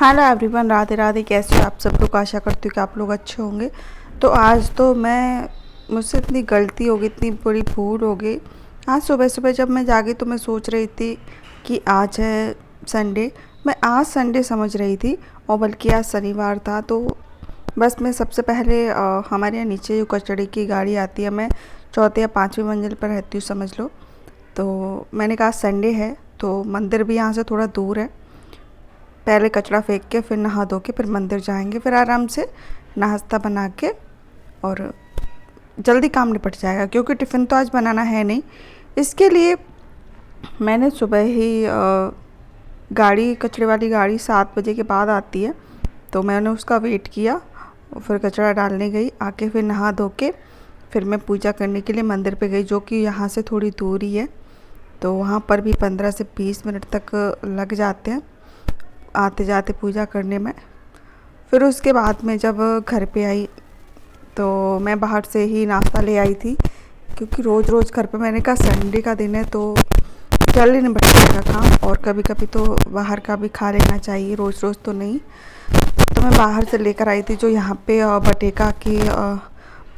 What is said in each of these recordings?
Hello everyone, Radhe Radhe. कैसे हो आप सब लोग? आशा करती हूँ कि आप लोग अच्छे होंगे। तो आज तो मुझसे इतनी गलती हो गई, इतनी बड़ी भूल हो गई। आज सुबह सुबह जब मैं जागी तो मैं सोच रही थी कि आज है संडे। मैं आज संडे समझ रही थी और बल्कि आज शनिवार था। तो बस मैं सबसे पहले हमारे यहाँ नीचे जो कचड़े की गाड़ी आती है, मैं चौथे या पाँचवीं मंजिल पर रहती हूँ समझ लो। तो मैंने कहा संडे है तो मंदिर भी यहाँ से थोड़ा दूर है, पहले कचरा फेंक के फिर नहा धो के फिर मंदिर जाएंगे, फिर आराम से नाश्ता बना के और जल्दी काम निपट जाएगा, क्योंकि टिफ़िन तो आज बनाना है नहीं। इसके लिए मैंने सुबह ही गाड़ी, कचरे वाली गाड़ी 7 बजे के बाद आती है, तो मैंने उसका वेट किया और फिर कचरा डालने गई। आके फिर नहा धो के फिर मैं पूजा करने के लिए मंदिर पे गई, जो कि यहाँ से थोड़ी दूर ही है। तो वहाँ पर भी 15 से 20 मिनट तक लग जाते हैं आते जाते पूजा करने में। फिर उसके बाद में जब घर पे आई तो मैं बाहर से ही नाश्ता ले आई थी, क्योंकि रोज़ रोज़ घर पे, मैंने कहा संडे का दिन है तो जल्दी निपट जाएगा काम, और कभी कभी तो बाहर का भी खा लेना चाहिए, रोज़ रोज़ तो नहीं। तो मैं बाहर से लेकर आई थी, जो यहाँ पे बटेका की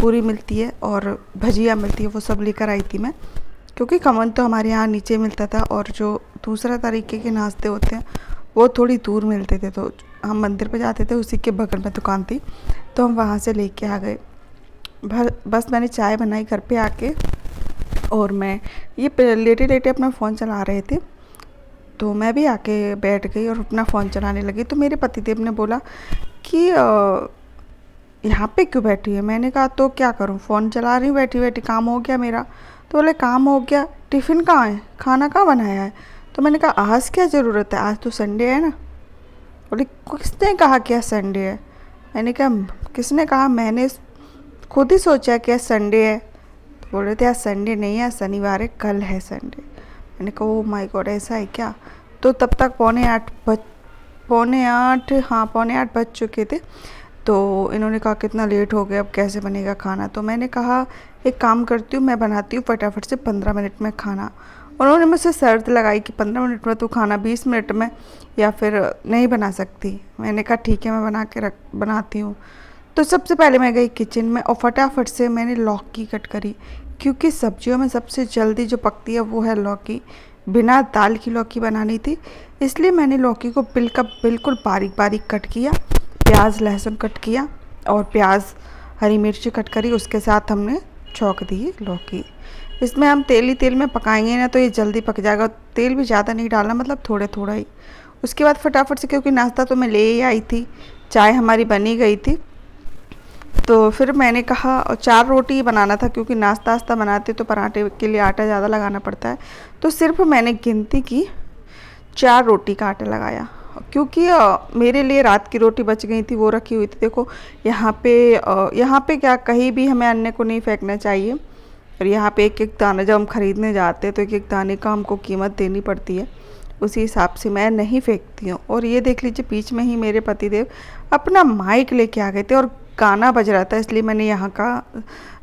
पूरी मिलती है और भजिया मिलती है, वो सब लेकर आई थी मैं, क्योंकि खमन तो हमारे यहाँ नीचे मिलता था और जो दूसरा तरीके के नाश्ते होते हैं वो थोड़ी दूर मिलते थे। तो हम मंदिर पे जाते थे, उसी के बगल में दुकान थी, तो हम वहाँ से लेके आ गए। बस मैंने चाय बनाई घर पे आके, और मैं ये लेटे लेटे अपना फ़ोन चला रहे थे, तो मैं भी आके बैठ गई और अपना फ़ोन चलाने लगी। तो मेरे पतिदेव ने बोला कि यहाँ पे क्यों बैठी है? मैंने कहा तो क्या करूँ, फ़ोन चला रही हूँ बैठी बैठी, काम हो गया मेरा। तो बोले काम हो गया, टिफ़िन कहाँ है, खाना कहाँ बनाया है? तो मैंने कहा आज क्या ज़रूरत है, आज तो संडे है ना। बोले किसने कहा कि आज संडे है? मैंने कहा किसने कहा, मैंने खुद ही सोचा कि आज संडे है। तो बोल रहे थे आज संडे नहीं है, शनिवार है, कल है संडे। मैंने कहा ओ माय गॉड, ऐसा है क्या? तो तब तक पौने आठ बज चुके थे। तो इन्होंने कहा कितना लेट हो गया, अब कैसे बनेगा खाना? तो मैंने कहा एक काम करती हूँ, मैं बनाती हूँ फटाफट से 15 मिनट में खाना। उन्होंने मुझसे शर्त लगाई कि 15 मिनट में तू खाना, 20 मिनट में या फिर नहीं बना सकती। मैंने कहा ठीक है, मैं बनाती हूँ। तो सबसे पहले मैं गई किचन में और फटाफट से मैंने लौकी कट करी, क्योंकि सब्जियों में सबसे जल्दी जो पकती है वो है लौकी। बिना दाल की लौकी बनानी थी, इसलिए मैंने लौकी को बिल्कुल बारीक बारीक कट किया। प्याज लहसुन कट किया और प्याज हरी मिर्ची कट करी, उसके साथ हमने छौंक दी लौकी। इसमें हम तेल में पकाएंगे ना तो ये जल्दी पक जाएगा। तेल भी ज़्यादा नहीं डालना, मतलब थोड़ा थोड़ा ही। उसके बाद फटाफट से, क्योंकि नाश्ता तो मैं ले ही आई थी, चाय हमारी बनी गई थी, तो फिर मैंने कहा, और 4 रोटी बनाना था, क्योंकि नाश्ता बनाते तो पराठे के लिए आटा ज़्यादा लगाना पड़ता है। तो सिर्फ मैंने गिनती की 4 रोटी का आटा लगाया, क्योंकि मेरे लिए रात की रोटी बच गई थी, वो रखी हुई थी। देखो यहाँ पे क्या, कहीं भी हमें अन्न को नहीं फेंकना चाहिए, और यहाँ पे एक एक दाना जब हम ख़रीदने जाते हैं तो एक एक दाने का हमको कीमत देनी पड़ती है, उसी हिसाब से मैं नहीं फेंकती हूँ। और ये देख लीजिए, बीच में ही मेरे पतिदेव अपना माइक लेके आ गए थे और गाना बज रहा था, इसलिए मैंने यहाँ का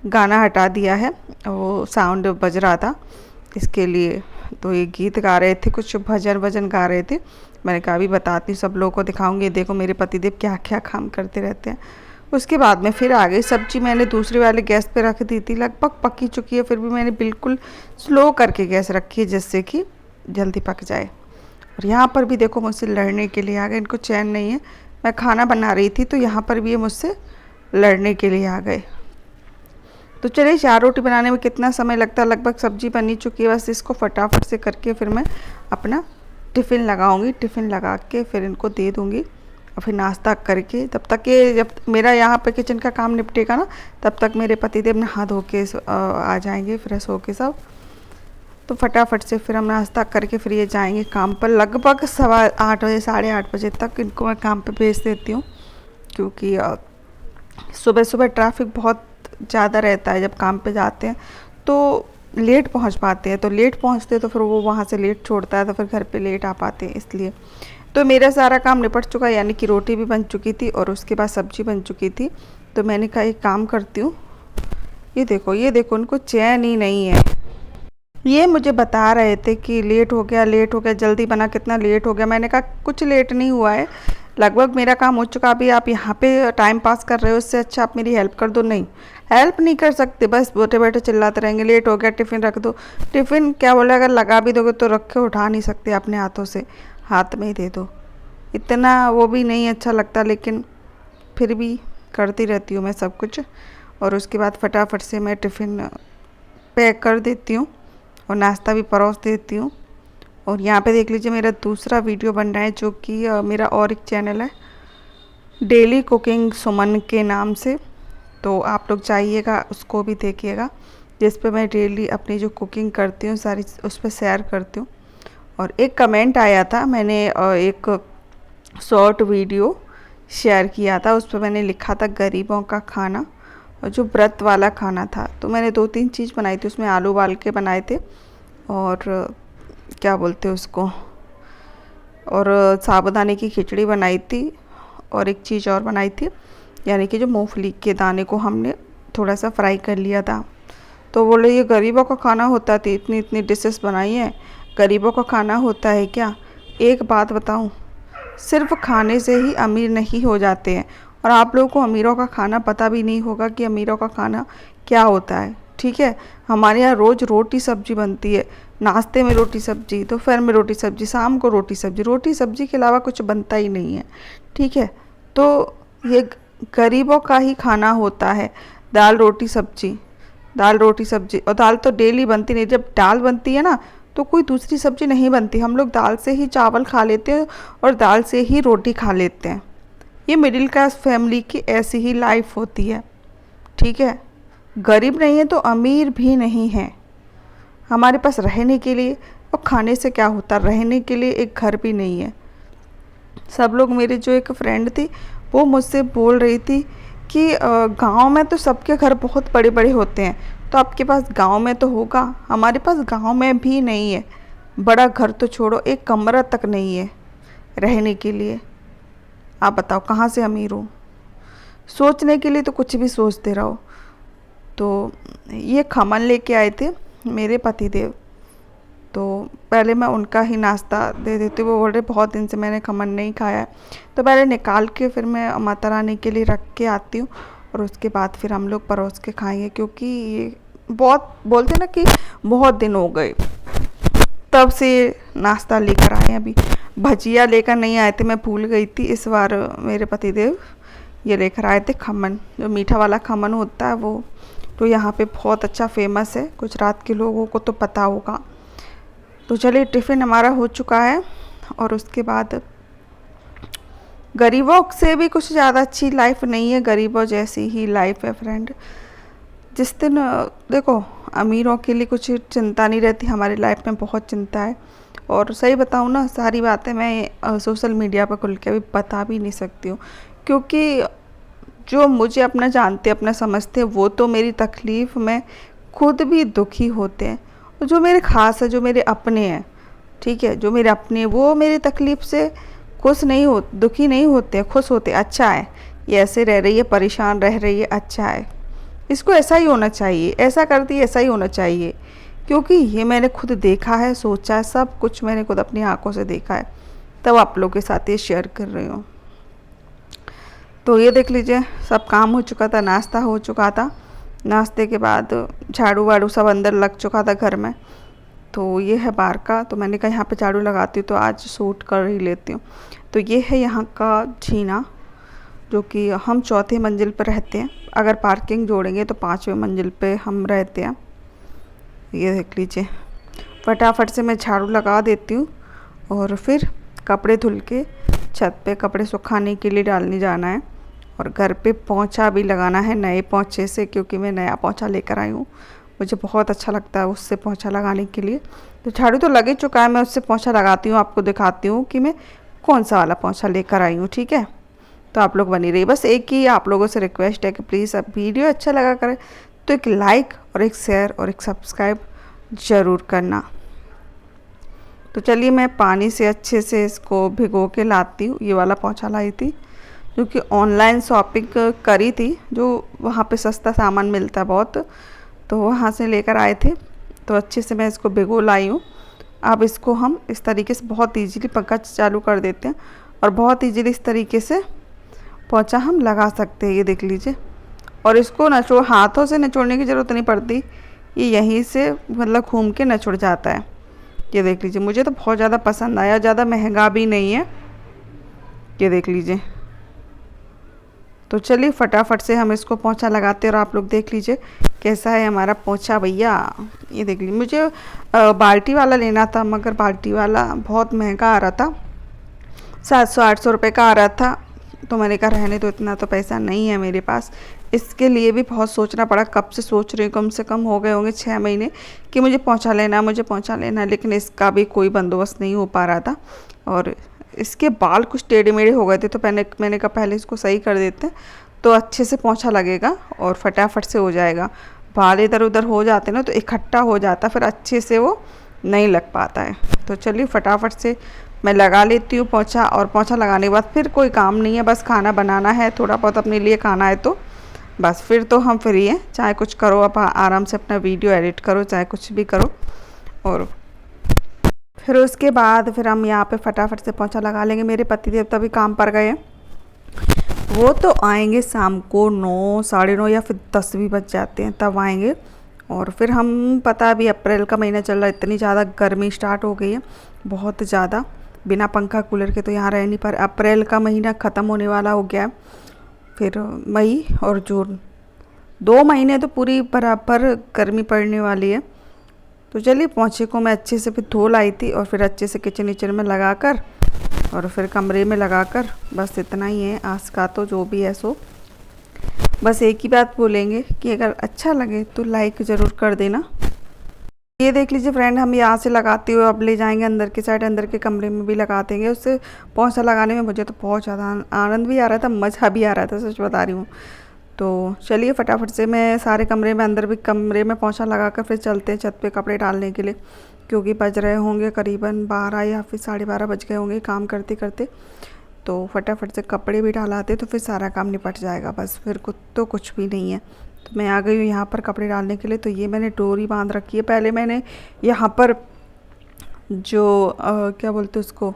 गाना हटा दिया है, वो साउंड बज रहा था इसके लिए। तो ये गीत गा रहे थे, कुछ भजन गा रहे थे। मैंने कहा अभी बताती हूँ, सब लोगों को दिखाऊंगी, देखो मेरे पतिदेव क्या क्या काम करते रहते हैं। उसके बाद में फिर आ गई। सब्जी मैंने दूसरे वाले गैस पे रख दी थी, लगभग पकी चुकी है, फिर भी मैंने बिल्कुल स्लो करके गैस रखी है, जिससे कि जल्दी पक जाए। और यहाँ पर भी देखो मुझसे लड़ने के लिए आ गए, इनको चैन नहीं है। मैं खाना बना रही थी तो यहाँ पर भी ये मुझसे लड़ने के लिए आ गए। तो चलिए, 4 रोटी बनाने में कितना समय लगता है, लगभग सब्जी बनी चुकी है, बस इसको फटाफट से करके फिर मैं अपना टिफ़िन लगाऊंगी। टिफ़िन लगा के फिर इनको दे दूंगी, और फिर नाश्ता करके, तब तक ये, जब मेरा यहाँ पे किचन का काम निपटेगा ना, तब तक मेरे पतिदेव नहा धो के आ जाएंगे, फ्रेश हो के सब। तो फटाफट से फिर हम नाश्ता करके फिर ये जाएंगे काम पर। लगभग 8:15 बजे, 8:30 बजे तक इनको मैं काम पे भेज देती हूँ, क्योंकि सुबह सुबह ट्रैफिक बहुत ज़्यादा रहता है। जब काम पे जाते हैं तो लेट पहुंच पाते हैं, तो लेट पहुंचते तो फिर वो वहाँ से लेट छोड़ता है, तो फिर घर पे लेट आ पाते हैं, इसलिए। तो मेरा सारा काम निपट चुका, यानी कि रोटी भी बन चुकी थी और उसके बाद सब्जी बन चुकी थी। तो मैंने कहा एक काम करती हूँ, ये देखो उनको चैन ही नहीं है। ये मुझे बता रहे थे कि लेट हो गया, जल्दी बना, कितना लेट हो गया। मैंने कहा कुछ लेट नहीं हुआ है, लगभग मेरा काम हो चुका, अभी आप यहाँ पे टाइम पास कर रहे हो, इससे अच्छा आप मेरी हेल्प कर दो। नहीं, हेल्प नहीं कर सकते, बस बैठे बैठे चिल्लाते रहेंगे, लेट हो गया टिफ़िन रख दो। टिफ़िन क्या बोले, अगर लगा भी दोगे तो रख के उठा नहीं सकते अपने हाथों से, हाथ में ही दे दो। इतना वो भी नहीं अच्छा लगता, लेकिन फिर भी करती रहती हूँ मैं सब कुछ। और उसके बाद फटाफट से मैं टिफ़िन पैक कर देती हूँ और नाश्ता भी परोस देती हूँ। और यहाँ पे देख लीजिए मेरा दूसरा वीडियो बन रहा है, जो कि मेरा और एक चैनल है डेली कुकिंग सुमन के नाम से, तो आप लोग जाइएगा उसको भी देखिएगा, जिस पे मैं डेली अपनी जो कुकिंग करती हूँ सारी उस पर शेयर करती हूँ। और एक कमेंट आया था, मैंने एक शॉर्ट वीडियो शेयर किया था, उस पर मैंने लिखा था गरीबों का खाना, और जो व्रत वाला खाना था। तो मैंने 2-3 चीज़ बनाई थी उसमें, आलू उबाल के बनाए थे, और क्या बोलते हैं उसको, और साबूदाने की खिचड़ी बनाई थी, और एक चीज़ और बनाई थी, यानी कि जो मूंगफली के दाने को हमने थोड़ा सा फ्राई कर लिया था। तो बोले ये गरीबों का खाना होता है, इतनी इतनी डिशेस बनाई हैं, गरीबों का खाना होता है क्या? एक बात बताऊं, सिर्फ खाने से ही अमीर नहीं हो जाते हैं, और आप लोगों को अमीरों का खाना पता भी नहीं होगा कि अमीरों का खाना क्या होता है। ठीक है, हमारे यहाँ रोज़ रोटी सब्जी बनती है, नाश्ते में रोटी सब्जी, दोपहर में रोटी सब्जी, शाम को रोटी सब्जी, रोटी सब्जी के अलावा कुछ बनता ही नहीं है। ठीक है, तो ये गरीबों का ही खाना होता है, दाल रोटी सब्जी, दाल रोटी सब्जी। और दाल तो डेली बनती नहीं, जब दाल बनती है ना तो कोई दूसरी सब्जी नहीं बनती, हम लोग दाल से ही चावल खा लेते हैं और दाल से ही रोटी खा लेते हैं। ये मिडिल क्लास फैमिली की ऐसी ही लाइफ होती है। ठीक है, गरीब नहीं है तो अमीर भी नहीं है। हमारे पास रहने के लिए, और खाने से क्या होता, रहने के लिए एक घर भी नहीं है। सब लोग, मेरे जो एक फ्रेंड थी वो मुझसे बोल रही थी कि गांव में तो सबके घर बहुत बड़े बड़े होते हैं, तो आपके पास गांव में तो होगा, हमारे पास गांव में भी नहीं है। बड़ा घर तो छोड़ो, एक कमरा तक नहीं है रहने के लिए। आप बताओ कहाँ से अमीर हो? सोचने के लिए तो कुछ भी सोचते रहो। तो ये खमन लेके आए थे मेरे पतिदेव, तो पहले मैं उनका ही नाश्ता दे देती हूँ। वो बोल रहे बहुत दिन से मैंने खमन नहीं खाया है, तो पहले निकाल के फिर मैं माता रानी के लिए रख के आती हूँ, और उसके बाद फिर हम लोग परोस के खाएंगे। क्योंकि ये बहुत बोलते ना कि बहुत दिन हो गए तब से नाश्ता लेकर आए हैं। अभी भजिया लेकर नहीं आए थे, मैं भूल गई थी। इस बार मेरे पतिदेव ये लेकर आए थे खमन, जो मीठा वाला खमन होता है वो, तो यहाँ पे बहुत अच्छा फेमस है, गुजरात के लोगों को तो पता होगा। तो चलिए टिफ़िन हमारा हो चुका है, और उसके बाद गरीबों से भी कुछ ज़्यादा अच्छी लाइफ नहीं है, गरीबों जैसी ही लाइफ है फ्रेंड। जिस दिन देखो, अमीरों के लिए कुछ चिंता नहीं रहती, हमारी लाइफ में बहुत चिंता है। और सही बताऊँ ना, सारी बातें मैं सोशल मीडिया पर खुल के अभी बता भी नहीं सकती हूँ, क्योंकि जो मुझे अपना जानते, अपना समझते हैं, वो तो मेरी तकलीफ़ में खुद भी दुखी होते हैं। और जो मेरे ख़ास है, जो मेरे अपने हैं, ठीक है, जो मेरे अपने, वो मेरी तकलीफ़ से खुश नहीं हो, दुखी नहीं होते, खुश होते। अच्छा है, ये ऐसे रह रही है, परेशान रह रही है, अच्छा है, इसको ऐसा ही होना चाहिए, ऐसा करती है, ऐसा ही होना चाहिए। क्योंकि ये मैंने खुद देखा है, सोचा है, सब कुछ मैंने खुद अपनी आंखों से देखा है, तब आप लोगों के साथ ये शेयर कर रही हूँ। तो ये देख लीजिए, सब काम हो चुका था, नाश्ता हो चुका था, नाश्ते के बाद झाड़ू वाड़ू सब अंदर लग चुका था घर में। तो ये है बाहर का, तो मैंने कहा यहाँ पे झाड़ू लगाती हूँ, तो आज शूट कर ही लेती हूँ। तो ये है यहाँ का जीना, जो कि हम 4थे मंजिल पर रहते हैं, अगर पार्किंग जोड़ेंगे तो 5वें मंजिल पे हम रहते हैं। ये देख लीजिए, फटाफट से मैं झाड़ू लगा देती हूँ, और फिर कपड़े धुल के छत पे कपड़े सुखाने के लिए डालने जाना है, और घर पे पोंछा भी लगाना है नए पोंछे से, क्योंकि मैं नया पोंछा लेकर आई हूँ, मुझे बहुत अच्छा लगता है उससे पोंछा लगाने के लिए। तो झाड़ू तो लग ही चुका है, मैं उससे पोंछा लगाती हूँ, आपको दिखाती हूँ कि मैं कौन सा वाला पोंछा लेकर आई हूँ। ठीक है, तो आप लोग बनी रहिए। बस एक ही आप लोगों से रिक्वेस्ट है कि प्लीज़, अब वीडियो अच्छा लगा करें तो एक लाइक और एक शेयर और एक सब्सक्राइब ज़रूर करना। तो चलिए, मैं पानी से अच्छे से इसको भिगो के लाती हूँ। ये वाला पोंछा लाई थी, जो कि ऑनलाइन शॉपिंग करी थी, जो वहाँ पे सस्ता सामान मिलता है बहुत, तो वहाँ से लेकर आए थे। तो अच्छे से मैं इसको भिगो लाई हूँ। अब इसको हम इस तरीके से बहुत ईजीली पंखा चालू कर देते हैं, और बहुत ईजीली इस तरीके से पोंछा हम लगा सकते हैं। ये देख लीजिए। और इसको हाथों से निचोड़ने की ज़रूरत नहीं पड़ती, ये यहीं से मतलब घूम के निचुड़ जाता है। ये देख लीजिए, मुझे तो बहुत ज़्यादा पसंद आया, ज़्यादा महंगा भी नहीं है। ये देख लीजिए। तो चलिए फटाफट से हम इसको पोंछा लगाते हैं और आप लोग देख लीजिए कैसा है हमारा पोंछा भैया। ये देख लीजिए, मुझे बाल्टी वाला लेना था मगर बाल्टी वाला बहुत महंगा आ रहा था, 700-800 रुपये का आ रहा था। तो मैंने कहा रहने तो, इतना तो पैसा नहीं है मेरे पास। इसके लिए भी बहुत सोचना पड़ा, कब से सोच रही हूँ, कम से कम हो गए होंगे 6 महीने कि मुझे पोंछा लेना है, मुझे पोंछा लेना है, लेकिन इसका भी कोई बंदोबस्त नहीं हो पा रहा था। और इसके बाल कुछ टेढ़े मेढ़े हो गए थे, तो मैंने कहा पहले इसको सही कर देते हैं तो अच्छे से पोंछा लगेगा और फटाफट से हो जाएगा। बाल इधर उधर हो जाते ना तो इकट्ठा हो जाता, फिर अच्छे से वो नहीं लग पाता है। तो चलिए फटाफट से मैं लगा लेती हूँ पोंछा। और पोंछा लगाने के बाद फिर कोई काम नहीं है, बस खाना बनाना है, थोड़ा बहुत अपने लिए खाना है, तो बस फिर तो हम फ्री हैं। चाहे कुछ करो, आप आराम से अपना वीडियो एडिट करो, चाहे कुछ भी करो। और फिर उसके बाद फिर हम यहाँ पे फटाफट से पोंछा लगा लेंगे। मेरे पतिदेव तभी काम पर गए हैं, वो तो आएंगे शाम को 9, 9:30 या फिर 10 भी बज जाते हैं, तब आएंगे। और फिर हम पता अभी अप्रैल का महीना चल रहा है, इतनी ज़्यादा गर्मी स्टार्ट हो गई है, बहुत ज़्यादा। बिना पंखा कूलर के तो यहाँ रह नहीं पर अप्रैल का महीना ख़त्म होने वाला हो गया है, फिर मई और जून 2 महीने तो पूरी बराबर गर्मी पड़ने वाली है। तो चलिए पोंछे को मैं अच्छे से फिर धो लाई थी और फिर अच्छे से किचन में लगा कर और फिर कमरे में लगा कर, बस इतना ही है आज का। तो जो भी है सो बस एक ही बात बोलेंगे कि अगर अच्छा लगे तो लाइक ज़रूर कर देना। ये देख लीजिए फ्रेंड, हम यहाँ से लगाते हुए अब ले जाएंगे अंदर की साइड, अंदर के कमरे में भी लगा देंगे। उससे पोंछा लगाने में मुझे तो बहुत ज़्यादा आनंद भी आ रहा था, मज़ा भी आ रहा था, सच बता रही हूँ। तो चलिए फटाफट से मैं सारे कमरे में, अंदर भी कमरे में पोंछा लगा कर फिर चलते हैं छत पे कपड़े डालने के लिए, क्योंकि बज रहे होंगे करीबन 12 या फिर 12:30 बज गए होंगे काम करते करते। तो फटाफट से कपड़े भी डालाते तो फिर सारा काम निपट जाएगा, बस फिर कुछ भी नहीं है। तो मैं आ गई हूँ यहाँ पर कपड़े डालने के लिए। तो ये मैंने डोरी बांध रखी है, पहले मैंने यहाँ पर जो क्या बोलते हैं उसको,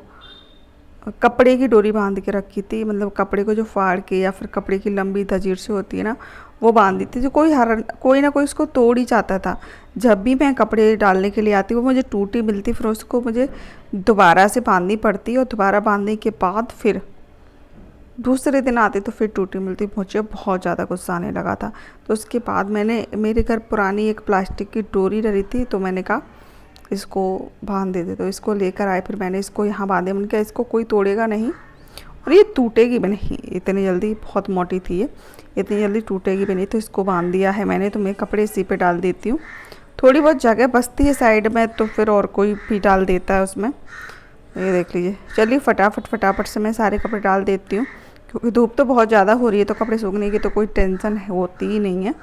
कपड़े की डोरी बांध के रखी थी, मतलब कपड़े को जो फाड़ के या फिर कपड़े की लंबी जंजीर से होती है ना, वो बांध दी थी। जो कोई ना कोई उसको तोड़ ही जाता था। जब भी मैं कपड़े डालने के लिए आती वो मुझे टूटी मिलती, फिर उसको मुझे दोबारा से बांधनी पड़ती, और दोबारा बांधने के बाद फिर दूसरे दिन आते तो फिर टूटी मिलती। मुझे बहुत ज़्यादा गुस्सा आने लगा था। तो उसके बाद मैंने, मेरे घर पुरानी एक प्लास्टिक की डोरी रही थी, तो मैंने कहा इसको बांध देते। तो इसको लेकर आए, फिर मैंने इसको यहाँ बांधे। मैंने कहा इसको कोई तोड़ेगा नहीं और ये टूटेगी भी नहीं इतनी जल्दी, बहुत मोटी थी ये, इतनी जल्दी टूटेगी भी नहीं। तो इसको बांध दिया है मैंने। तो मैं कपड़े इसी पे डाल देती हूँ, थोड़ी बहुत जगह बचती है साइड में तो फिर और कोई भी डाल देता है उसमें। ये देख लीजिए। चलिए फटाफट से मैं सारे कपड़े डाल देती हूँ, क्योंकि धूप तो बहुत ज़्यादा हो रही है, तो कपड़े सूखने की तो कोई टेंशन होती ही नहीं है।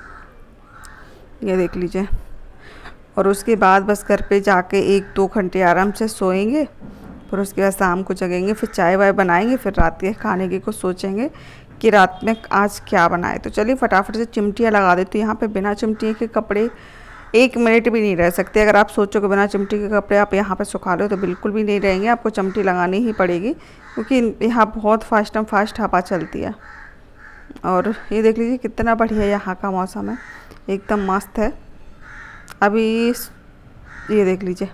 ये देख लीजिए। और उसके बाद बस घर पे जाके 1-2 घंटे आराम से सोएंगे, फिर उसके बाद शाम को जगेंगे, फिर चाय वाय बनाएंगे, फिर रात के खाने की कुछ सोचेंगे कि रात में आज क्या बनाए। तो चलिए फटाफट से चिमटियाँ लगा देती हूँ। यहाँ पे बिना चिमटियों के कपड़े 1 मिनट भी नहीं रह सकते। अगर आप सोचो कि बिना चिमटी के कपड़े आप यहाँ पे सुखा लो तो बिल्कुल भी नहीं रहेंगे, आपको चिमटी लगानी ही पड़ेगी, क्योंकि यहाँ बहुत फास्ट हवा चलती है। और ये देख लीजिए कितना बढ़िया यहाँ का मौसम है, एकदम मस्त है अभी। ये देख लीजिए।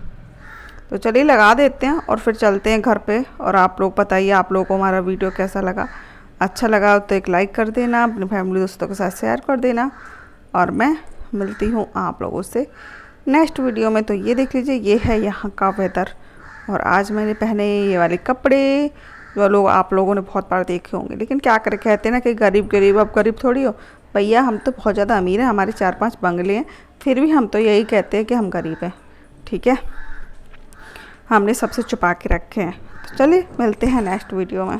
तो चलिए लगा देते हैं और फिर चलते हैं घर पे। और आप लोग बताइए, आप लोगों को हमारा वीडियो कैसा लगा। अच्छा लगा तो एक लाइक कर देना, अपने फैमिली दोस्तों के साथ शेयर कर देना। और मैं मिलती हूँ आप लोगों से नेक्स्ट वीडियो में। तो ये देख लीजिए, ये है यहाँ का वेदर। और आज मैंने पहने ये वाले कपड़े, जो लोग आप लोगों ने बहुत बार देखे होंगे, लेकिन क्या करें, कहते हैं ना कि गरीब अब गरीब थोड़ी हो। भैया हम तो बहुत ज़्यादा अमीर हैं, हमारे 4-5 बंगले हैं, फिर भी हम तो यही कहते हैं कि हम गरीब हैं। ठीक है, हमने सबसे छुपा के रखे हैं। तो चलिए मिलते हैं नेक्स्ट वीडियो में।